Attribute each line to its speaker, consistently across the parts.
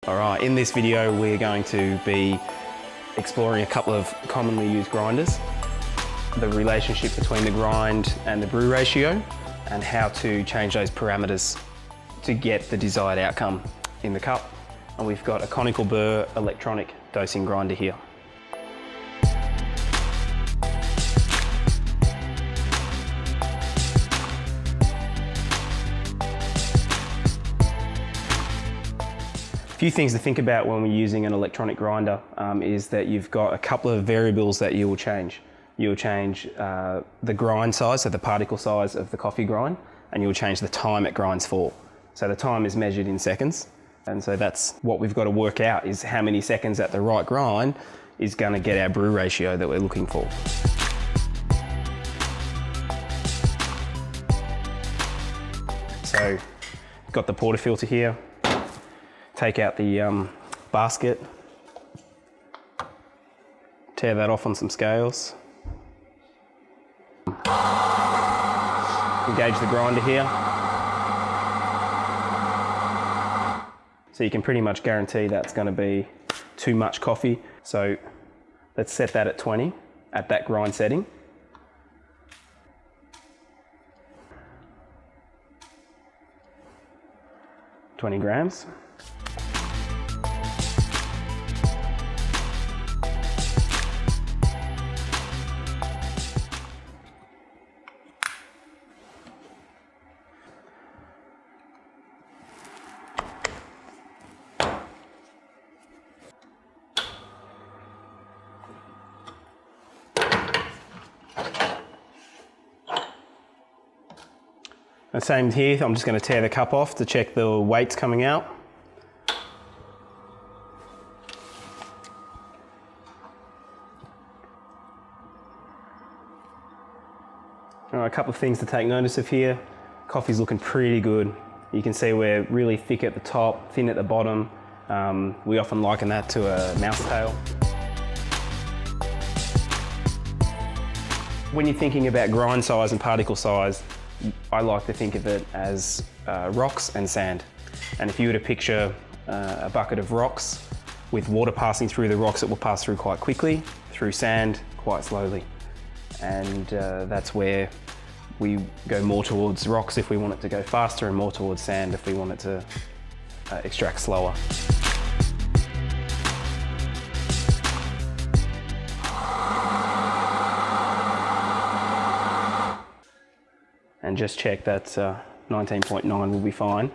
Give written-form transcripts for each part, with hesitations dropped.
Speaker 1: Alright, in this video we're going to be exploring a couple of commonly used grinders, the relationship between the grind and the brew ratio, and how to change those parameters to get the desired outcome in the cup. And we've got a conical burr electronic dosing grinder here. A few things to think about when we're using an electronic grinder is that you've got a couple of variables that you will change. You'll change the grind size, so the particle size of the coffee grind, and you'll change the time it grinds for. So the time is measured in seconds, and so that's what we've got to work out, is how many seconds at the right grind is going to get our brew ratio that we're looking for. So got the portafilter here. Take out the basket, tear that off on some scales. Engage the grinder here. So you can pretty much guarantee that's going to be too much coffee. So let's set that at 20 at that grind setting. $20 grams. The same here, I'm just going to tear the cup off to check the weight's coming out. All right, a couple of things to take notice of here. Coffee's looking pretty good. You can see we're really thick at the top, thin at the bottom. We often liken that to a mouse tail. When you're thinking about grind size and particle size, I like to think of it as rocks and sand. And if you were to picture a bucket of rocks with water passing through the rocks, it will pass through quite quickly, through sand quite slowly. And that's where we go more towards rocks if we want it to go faster, and more towards sand if we want it to extract slower. And just check that 19.9 will be fine.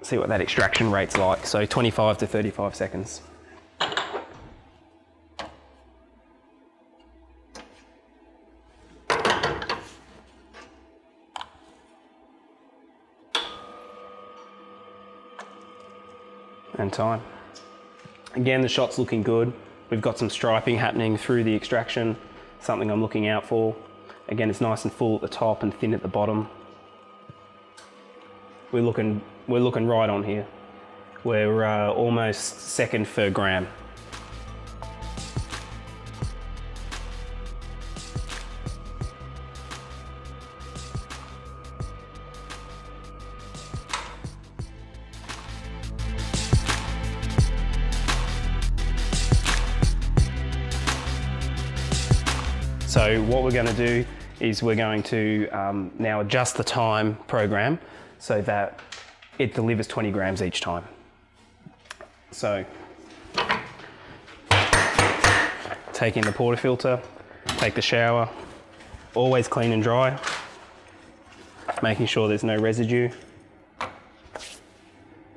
Speaker 1: See what that extraction rate's like. So 25 to 35 seconds. And time. Again, the shot's looking good. We've got some striping happening through the extraction, something I'm looking out for. Again, it's nice and full at the top and thin at the bottom. We're looking right on here. We're almost second per gram. So what we're going to do is we're going to now adjust the time program so that it delivers 20 grams each time. So take in the portafilter, take the shower, always clean and dry, making sure there's no residue.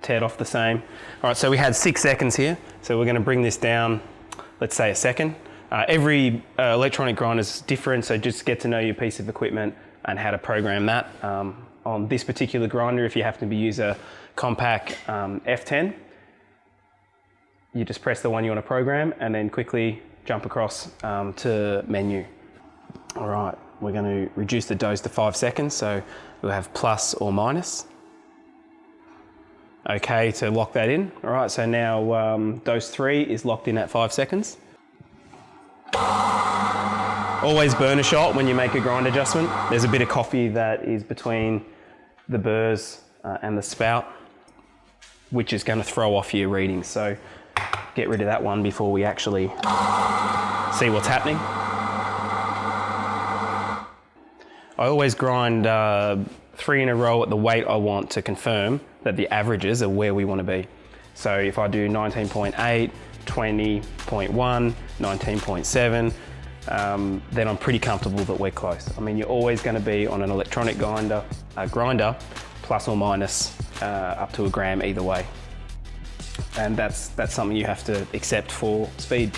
Speaker 1: Tear it off the same. All right, so we had 6 seconds here, so we're going to bring this down, let's say a second. Every electronic grinder is different, so just get to know your piece of equipment and how to program that. On this particular grinder, if you happen to use a compact F10, you just press the one you want to program and then quickly jump across to menu. All right, we're going to reduce the dose to 5 seconds, so we'll have plus or minus. Okay, to lock that in. All right, so now dose 3 is locked in at 5 seconds. Always burn a shot when you make a grind adjustment. There's a bit of coffee that is between the burrs and the spout. which is going to throw off your readings. So get rid of that one before we actually see what's happening. I always grind 3 in a row at the weight I want to confirm that the averages are where we want to be. So if I do 19.8, 20.1, 19.7, then I'm pretty comfortable that we're close. I mean, you're always going to be on an electronic grinder plus or minus up to a gram either way. And that's something you have to accept for speed.